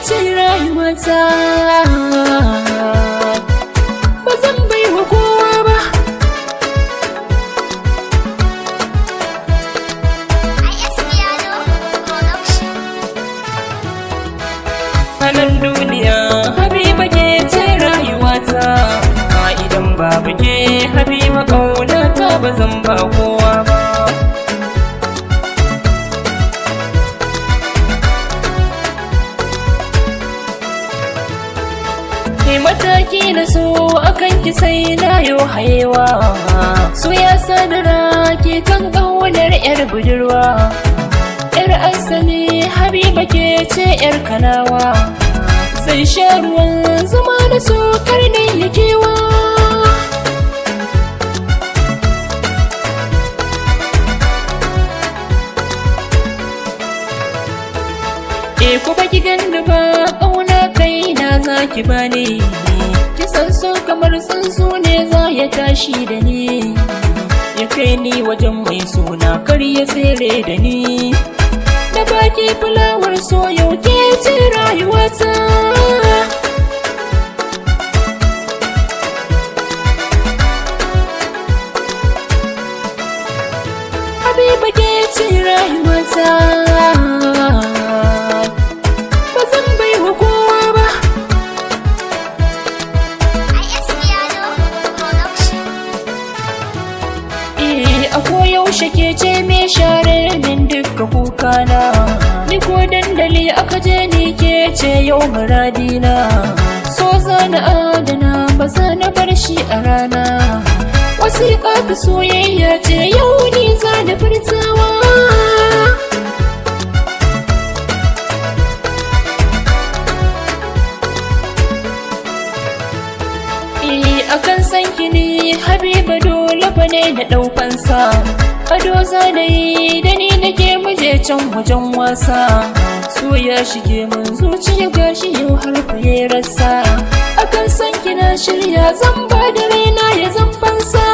ce rayuwata, ba zan bai wa kowa ba. A nan duniya Habiba ke ce rayuwata, idan babu ke Habiba ƙaunata ba zan ba kowa ba. Mataki na so akan ki sai na yo haiwa, so ya sadara ke kan ƙaunar yar budurwa, yar asali Habiba ke ce yar kanawa, sai sha ruwan zuma na so kar na yi kewa. Kuma ki ganni ba ƙauna kai na za ki bani, kisan so kamar tsuntsu ne za ya tashi da ni, ya kai ni wajen mai suna kar ya tsere da ni. Da baki fulawar so yau ke ce rayuwata, Habiba ke ce rayuwata, a koyaushe ke ce me share min duka kukana, ni ko dandali aka je ni ke ce yau muradina, so zana adana ba zana bar shi a rana, wasiƙa ta soyayya ce yau ni zana furtawa. Akan san ki ne Habiba dole fa ne da ɗaukansa, ado za da yi da ni nake muje can wajen wasa, so ya shige mun zuciya gashi yau har fa ya rasa. Akan san ki na shirya zan ba da raina ya zan fansa.